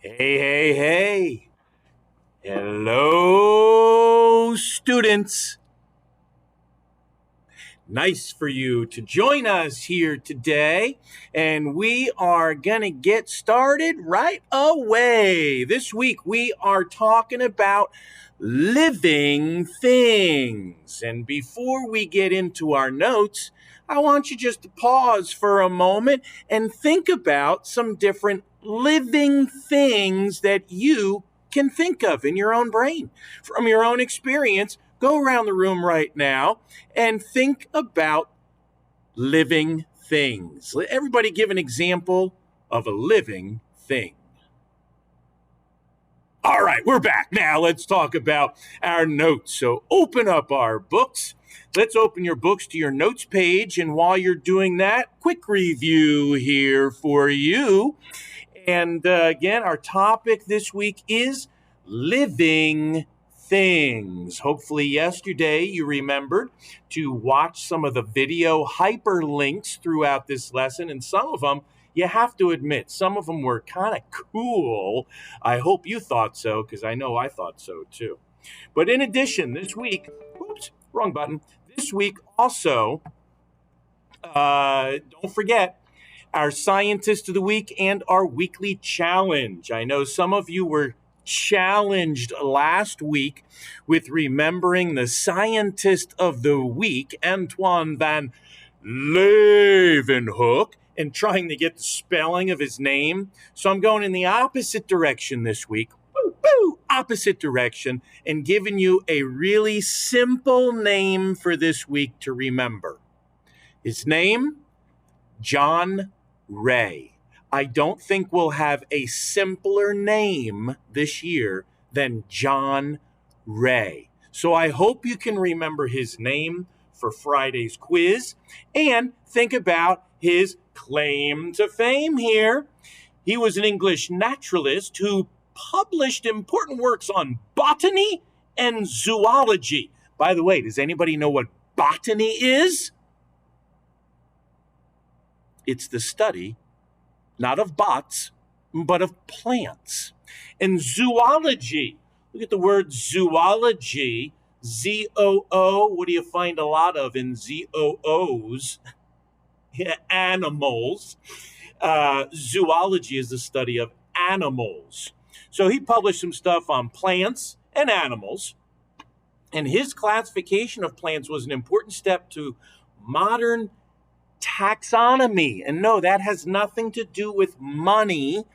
Hey, hey, hey. Hello, students. Nice for you to join us here today. And we are going to get started right away. This week, we are talking about living things. And before we get into our notes, I want you just to pause for a moment and think about some different living things that you can think of in your own brain from your own experience. Go around the room right now and think about living things. Let everybody give an example of a living thing. All right, we're back. Now let's talk about our notes. So open up our books. Let's open your books to your notes page. And while you're doing that, quick review here for you. And again, our topic this week is living things. Hopefully, yesterday you remembered to watch some of the video hyperlinks throughout this lesson, and some of them, you have to admit, some of them were kind of cool. I hope you thought so, because I know I thought so too. But in addition, this week, oops, wrong button. This week also, don't forget, our Scientist of the Week and our weekly challenge. I know some of you were challenged last week with remembering the Scientist of the Week, Antoine van Leeuwenhoek, and trying to get the spelling of his name. So I'm going in the opposite direction this week. Opposite direction, and giving you a really simple name for this week to remember. His name, John Ray. I don't think we'll have a simpler name this year than John Ray. So I hope you can remember his name for Friday's quiz and think about his claim to fame here. He was an English naturalist who published important works on botany and zoology. By the way, does anybody know what botany is? It's the study, not of bots, but of plants. And zoology, look at the word zoology, Z-O-O. What do you find a lot of in Z-O-Os? Animals. Zoology is the study of animals. So he published some stuff on plants and animals. And his classification of plants was an important step to modern taxonomy. And no, that has nothing to do with money.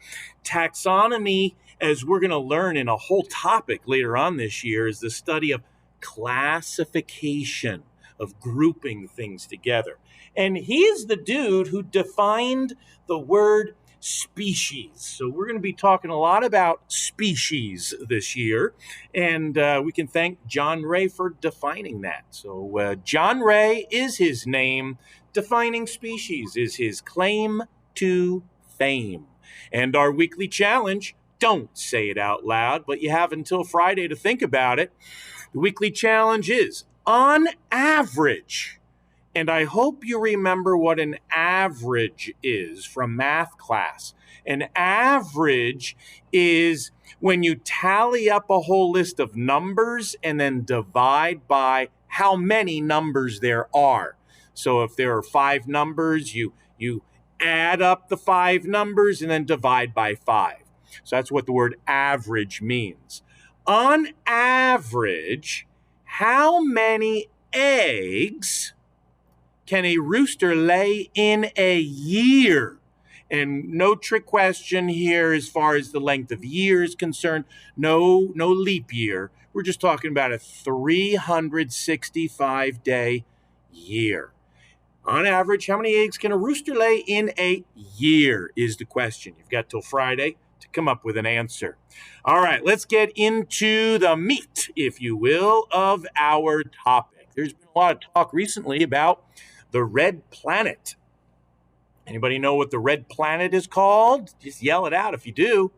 Taxonomy, as we're going to learn in a whole topic later on this year, is the study of classification, of grouping things together. And he's the dude who defined the word species. So we're going to be talking a lot about species this year, and we can thank John Ray for defining that. So John Ray is his name. Defining species is his claim to fame. And our weekly challenge, don't say it out loud, but you have until Friday to think about it. The weekly challenge is, on average, and I hope you remember what an average is from math class. An average is when you tally up a whole list of numbers and then divide by how many numbers there are. So if there are 5 numbers, you add up the 5 numbers and then divide by 5. So that's what the word average means. On average, how many eggs can a rooster lay in a year? And no trick question here as far as the length of year is concerned. No leap year. We're just talking about a 365-day year. On average, how many eggs can a rooster lay in a year is the question. You've got till Friday to come up with an answer. All right, let's get into the meat, if you will, of our topic. There's been a lot of talk recently about the red planet. Anybody know what the red planet is called? Just yell it out if you do.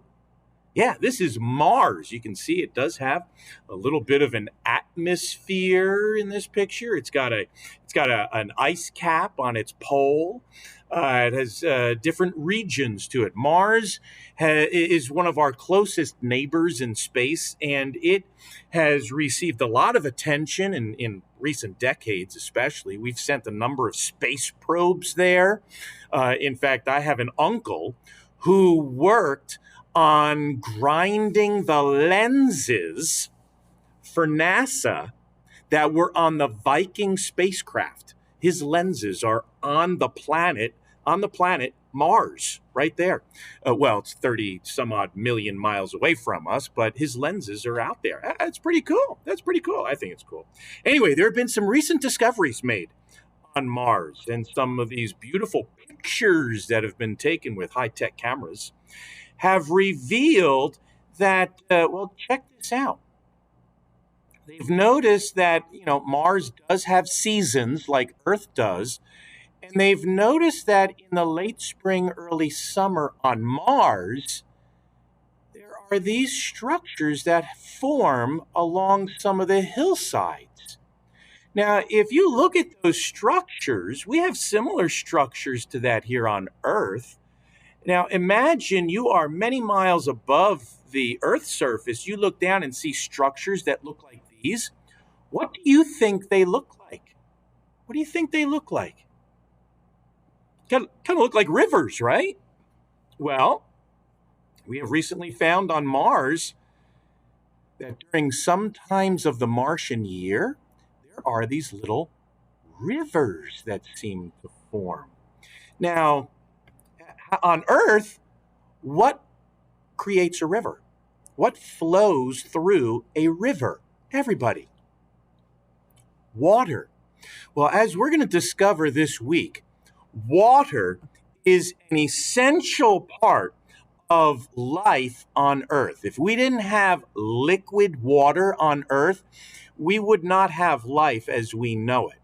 Yeah, this is Mars. You can see it does have a little bit of an atmosphere in this picture. It's got an ice cap on its pole. It has different regions to it. Mars is one of our closest neighbors in space, and it has received a lot of attention in recent decades, especially. We've sent a number of space probes there. In fact, I have an uncle who worked on grinding the lenses for NASA that were on the Viking spacecraft. His lenses are on the planet Mars, right there. Well, it's 30 some odd million miles away from us, but his lenses are out there. That's pretty cool. That's pretty cool. I think it's cool. Anyway, there have been some recent discoveries made on Mars, and some of these beautiful pictures that have been taken with high-tech cameras have revealed that, well, check this out. They've noticed that, Mars does have seasons like Earth does, and they've noticed that in the late spring, early summer on Mars, there are these structures that form along some of the hillsides. Now, if you look at those structures, we have similar structures to that here on Earth. Now, imagine you are many miles above the Earth's surface. You look down and see structures that look like these. What do you think they look like? What do you think they look like? Kind of look like rivers, right? Well, we have recently found on Mars that during some times of the Martian year, there are these little rivers that seem to form. Now, on Earth, what creates a river? What flows through a river? Everybody. Water. Well, as we're going to discover this week, water is an essential part of life on Earth. If we didn't have liquid water on Earth, we would not have life as we know it.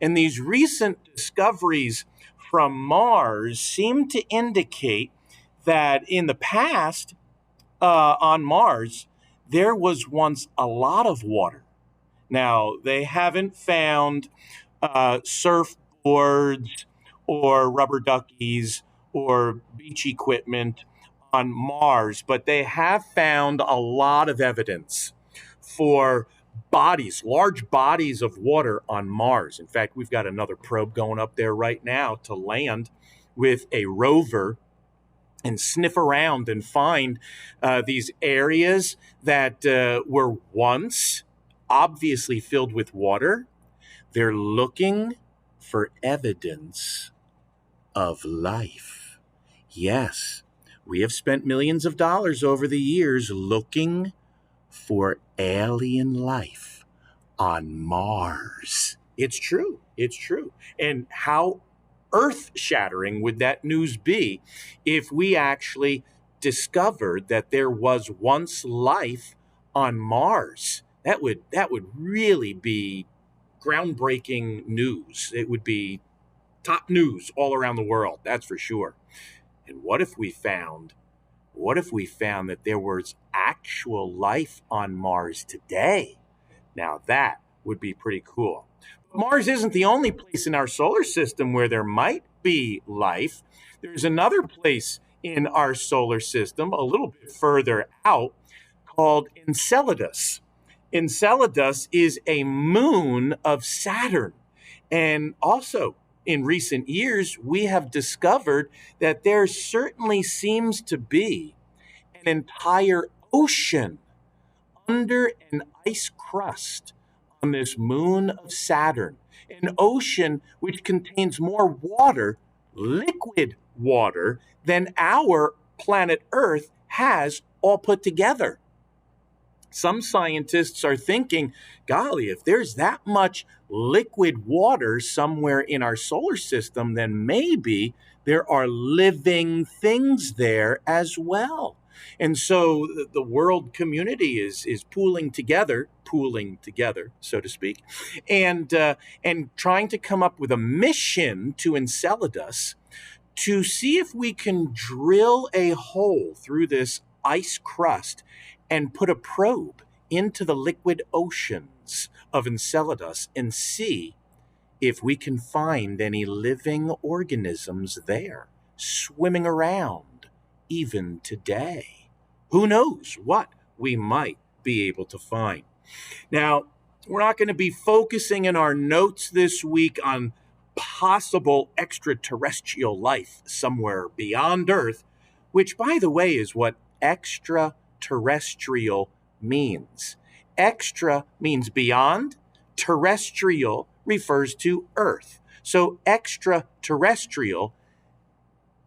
And these recent discoveries from Mars seem to indicate that in the past, on Mars, there was once a lot of water. Now, they haven't found surfboards or rubber duckies or beach equipment on Mars, but they have found a lot of evidence for large bodies of water on Mars. In fact, we've got another probe going up there right now to land with a rover and sniff around and find these areas that were once obviously filled with water. They're looking for evidence of life. Yes, we have spent millions of dollars over the years looking for alien life on Mars. It's true. It's true. And how earth-shattering would that news be if we actually discovered that there was once life on Mars? That would really be groundbreaking news. It would be top news all around the world, that's for sure. And what if we found that there was actual life on Mars today? Now that would be pretty cool. Mars isn't the only place in our solar system where there might be life. There's another place in our solar system a little bit further out called Enceladus. Enceladus is a moon of Saturn. And also, in recent years, we have discovered that there certainly seems to be an entire ocean under an ice crust on this moon of Saturn, an ocean which contains more water, liquid water, than our planet Earth has all put together. Some scientists are thinking, golly, if there's that much liquid water somewhere in our solar system, then maybe there are living things there as well. And so the world community is pooling together, so to speak, and trying to come up with a mission to Enceladus to see if we can drill a hole through this ice crust and put a probe into the liquid oceans of Enceladus and see if we can find any living organisms there swimming around even today. Who knows what we might be able to find. Now, we're not going to be focusing in our notes this week on possible extraterrestrial life somewhere beyond Earth, which, by the way, is what extraterrestrial means. Extra means beyond, terrestrial refers to Earth. So, extraterrestrial,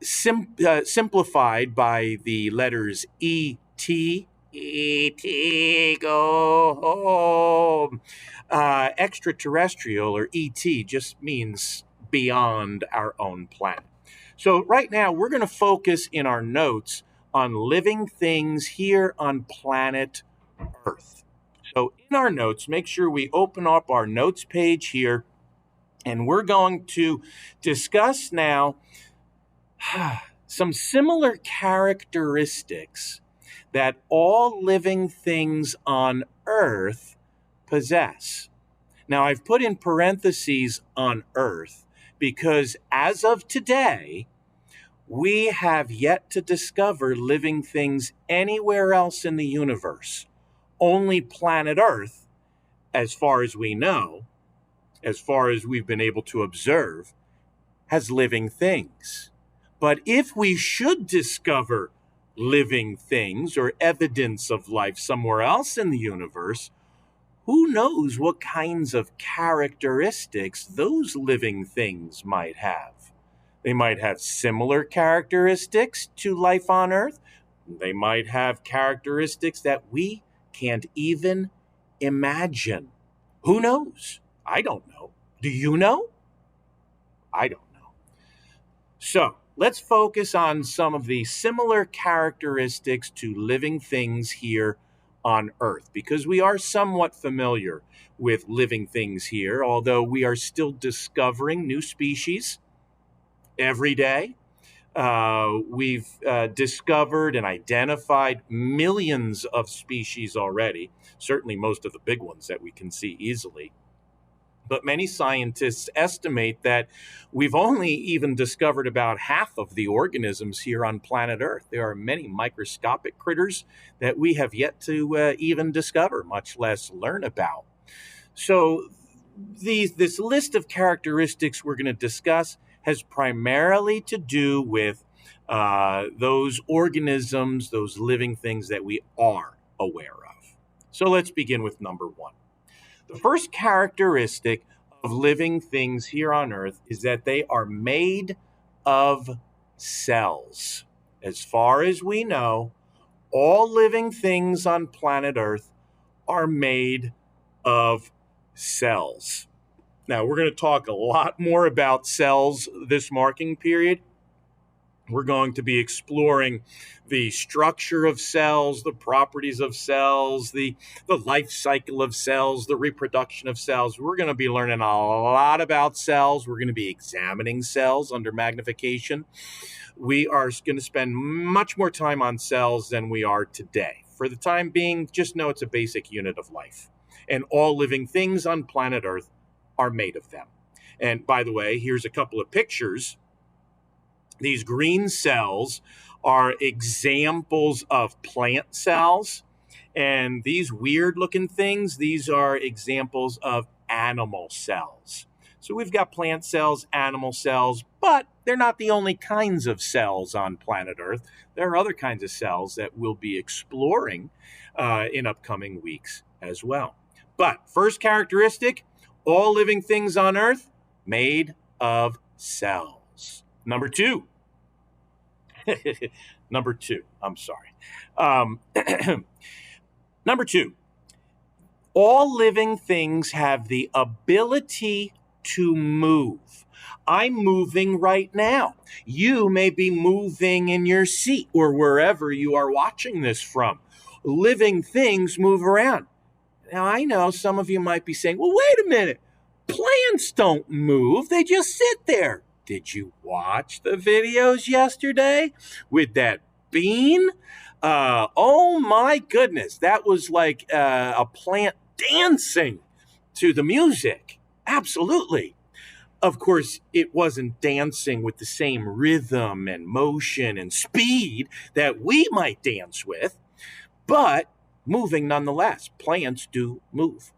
simplified by the letters E-T, E.T. go home. Extraterrestrial, or ET, just means beyond our own planet. So right now we're going to focus in our notes on living things here on planet Earth. So in our notes, make sure we open up our notes page here, and we're going to discuss now some similar characteristics that all living things on Earth possess. Now, I've put in parentheses on Earth because as of today, we have yet to discover living things anywhere else in the universe. Only planet Earth, as far as we know, as far as we've been able to observe, has living things. But if we should discover living things or evidence of life somewhere else in the universe, who knows what kinds of characteristics those living things might have. They might have similar characteristics to life on Earth. They might have characteristics that we can't even imagine. Who knows? I don't know. Do you know? I don't know. So, let's focus on some of the similar characteristics to living things here on Earth, because we are somewhat familiar with living things here, although we are still discovering new species every day. We've discovered and identified millions of species already, certainly most of the big ones that we can see easily. But many scientists estimate that we've only even discovered about half of the organisms here on planet Earth. There are many microscopic critters that we have yet to even discover, much less learn about. So this list of characteristics we're going to discuss has primarily to do with those organisms, those living things that we are aware of. So let's begin with number one. The first characteristic of living things here on Earth is that they are made of cells. As far as we know, all living things on planet Earth are made of cells. Now, we're going to talk a lot more about cells this marking period. We're going to be exploring the structure of cells, the properties of cells, the life cycle of cells, the reproduction of cells. We're going to be learning a lot about cells. We're going to be examining cells under magnification. We are going to spend much more time on cells than we are today. For the time being, just know it's a basic unit of life. And all living things on planet Earth are made of them. And by the way, here's a couple of pictures. These green cells are examples of plant cells, and these weird looking things, these are examples of animal cells. So we've got plant cells, animal cells, but they're not the only kinds of cells on planet Earth. There are other kinds of cells that we'll be exploring in upcoming weeks as well. But first characteristic, all living things on Earth made of cells. Number two. Number two. Number two. All living things have the ability to move. I'm moving right now. You may be moving in your seat or wherever you are watching this from. Living things move around. Now, I know some of you might be saying, well, wait a minute. Plants don't move. They just sit there. Did you watch the videos yesterday with that bean? Oh my goodness, that was like a plant dancing to the music. Absolutely. Of course, it wasn't dancing with the same rhythm and motion and speed that we might dance with, but moving nonetheless. Plants do move.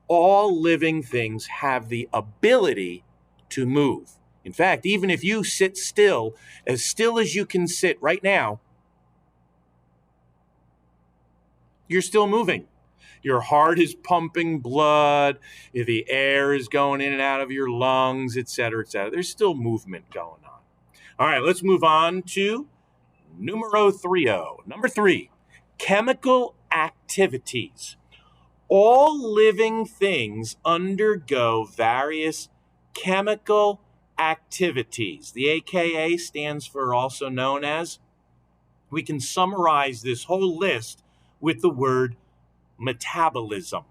All living things have the ability to move. In fact, even if you sit still as you can sit right now, you're still moving. Your heart is pumping blood, the air is going in and out of your lungs, et cetera, et cetera. There's still movement going on. All right, let's move on to numero 3. Number 3, chemical activities. All living things undergo various chemical activities. The AKA stands for also known as. We can summarize this whole list with the word metabolism.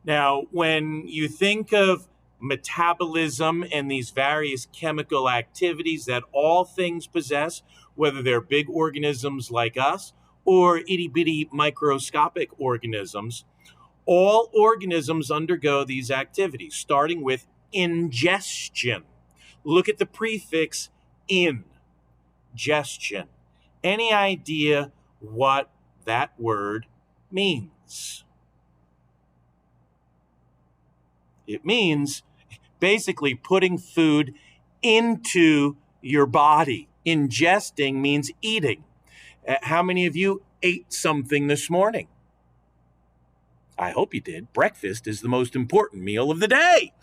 Now, when you think of metabolism and these various chemical activities that all things possess, whether they're big organisms like us or itty bitty microscopic organisms, all organisms undergo these activities, starting with ingestion. Look at the prefix in, gestion. Any idea what that word means? It means basically putting food into your body. Ingesting means eating. How many of you ate something this morning? I hope you did. Breakfast is the most important meal of the day.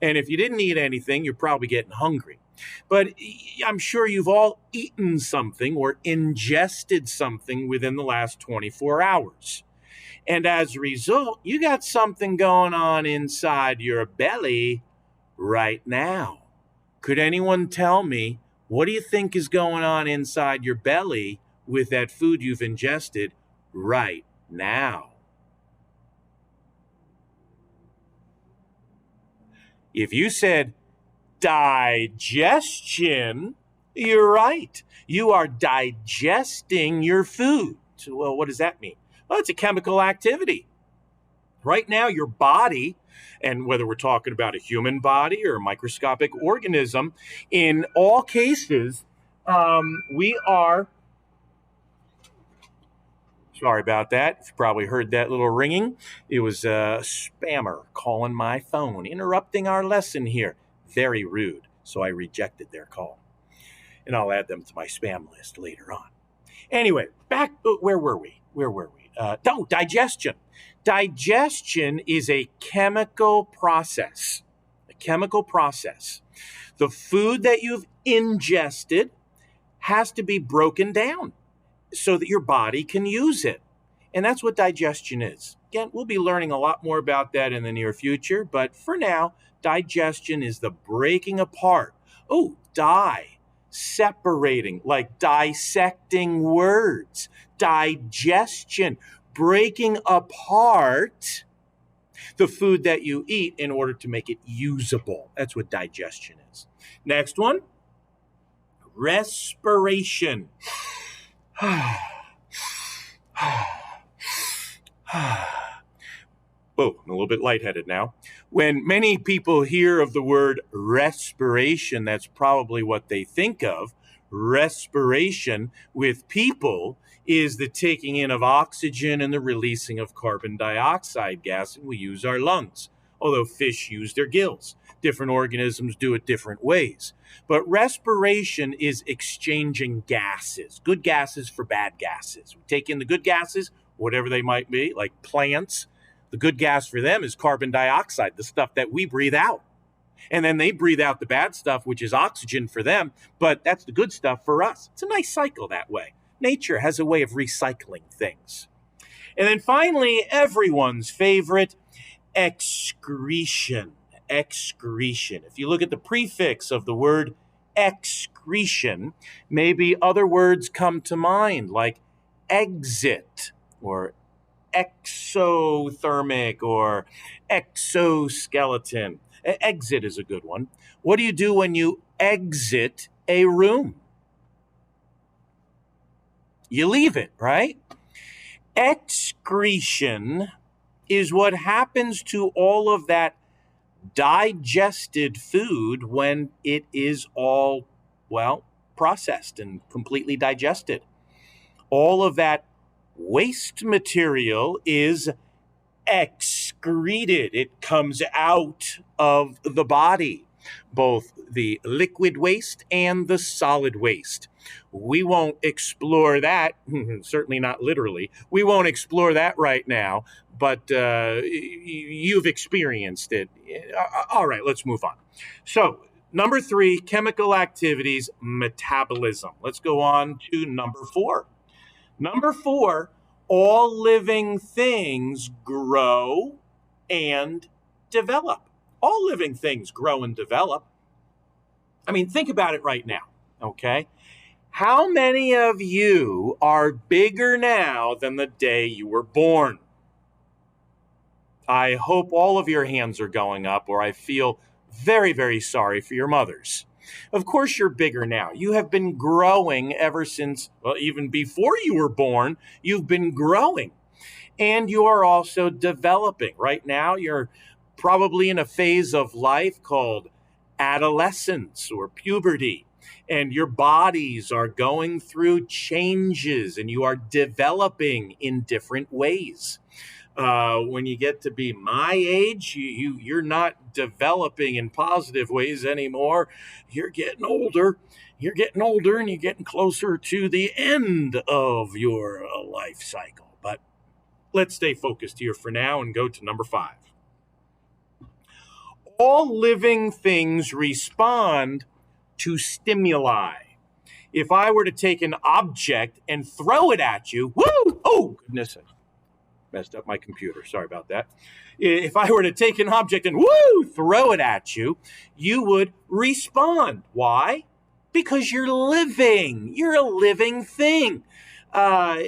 And if you didn't eat anything, you're probably getting hungry. But I'm sure you've all eaten something or ingested something within the last 24 hours. And as a result, you got something going on inside your belly right now. Could anyone tell me, what do you think is going on inside your belly with that food you've ingested right now? If you said digestion, you're right. You are digesting your food. Well, what does that mean? Well, it's a chemical activity. Right now, your body, and whether we're talking about a human body or a microscopic organism, in all cases, we are. Sorry about that. You probably heard that little ringing. It was a spammer calling my phone, interrupting our lesson here. Very rude. So I rejected their call. And I'll add them to my spam list later on. Anyway, back, where were we? Digestion. Digestion is a chemical process. A chemical process. The food that you've ingested has to be broken down so that your body can use it. And that's what digestion is. Again, we'll be learning a lot more about that in the near future, but for now, digestion is the breaking apart. Separating, like dissecting words. Digestion, breaking apart the food that you eat in order to make it usable. That's what digestion is. Next one, respiration. Oh, I'm a little bit lightheaded now. When many people hear of the word respiration, that's probably what they think of. Respiration with people is the taking in of oxygen and the releasing of carbon dioxide gas, and we use our lungs, although fish use their gills. Different organisms do it different ways. But respiration is exchanging gases, good gases for bad gases. We take in the good gases, whatever they might be, like plants. The good gas for them is carbon dioxide, the stuff that we breathe out. And then they breathe out the bad stuff, which is oxygen for them, but that's the good stuff for us. It's a nice cycle that way. Nature has a way of recycling things. And then finally, everyone's favorite, excretion. Excretion. If you look at the prefix of the word excretion, maybe other words come to mind like exit or exothermic or exoskeleton. Exit is a good one. What do you do when you exit a room? You leave it, right? Excretion is what happens to all of that digested food when it is all, well, processed and completely digested. All of that waste material is excreted, it comes out of the body, both the liquid waste and the solid waste. We won't explore that, certainly not literally. We won't explore that right now, but you've experienced it. All right, let's move on. So, number three, chemical activities, metabolism. Let's go on to number four. Number four, all living things grow and develop. All living things grow and develop. I mean, think about it right now, okay? How many of you are bigger now than the day you were born? I hope all of your hands are going up, or I feel very, very sorry for your mothers. Of course, you're bigger now. You have been growing ever since, well, even before you were born, you've been growing. And you are also developing. Right now, you're probably in a phase of life called adolescence or puberty. And your bodies are going through changes and you are developing in different ways. When you get to be my age, you're not developing in positive ways anymore. You're getting older. You're getting older and you're getting closer to the end of your life cycle. But let's stay focused here for now and go to number five. All living things respond to stimuli. If I were to take an object and throw it at you, woo! Oh, goodness, messed up my computer. Sorry about that. If I were to take an object and woo, throw it at you, you would respond. Why? Because you're living. You're a living thing. Uh,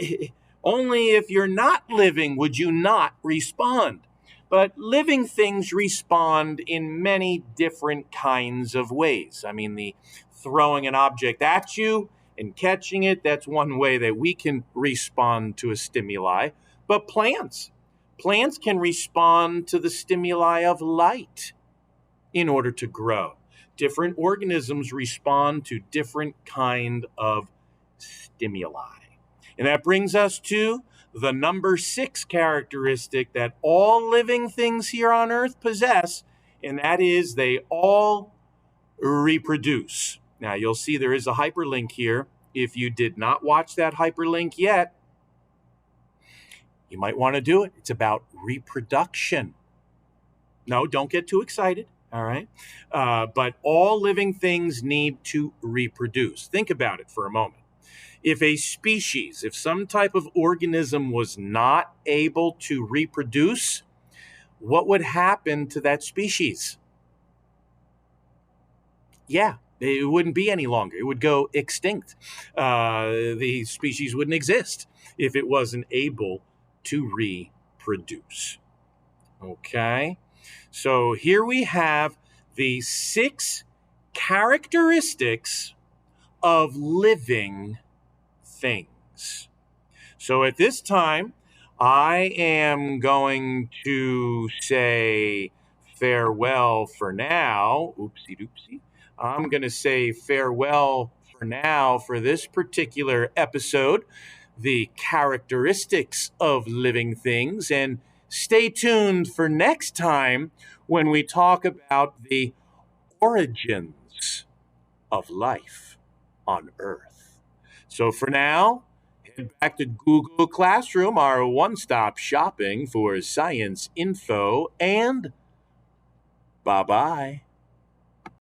Only if you're not living would you not respond. But living things respond in many different kinds of ways. I mean, the throwing an object at you and catching it, that's one way that we can respond to a stimuli. But plants can respond to the stimuli of light in order to grow. Different organisms respond to different kind of stimuli. And that brings us to the number six characteristic that all living things here on earth possess, and that is they all reproduce. Now, you'll see there is a hyperlink here. If you did not watch that hyperlink yet, you might want to do it. It's about reproduction. No, don't get too excited. All right. But all living things need to reproduce. Think about it for a moment. If a species, if some type of organism was not able to reproduce, what would happen to that species? Yeah, it wouldn't be any longer. It would go extinct. The species wouldn't exist if it wasn't able to reproduce. Okay, so here we have the six characteristics of living things. So at this time, I am going to say farewell for now. Oopsie doopsie. I'm going to say farewell for now for this particular episode, the characteristics of living things, and stay tuned for next time when we talk about the origins of life on Earth. So for now, head back to Google Classroom, our one-stop shopping for science info, and bye-bye.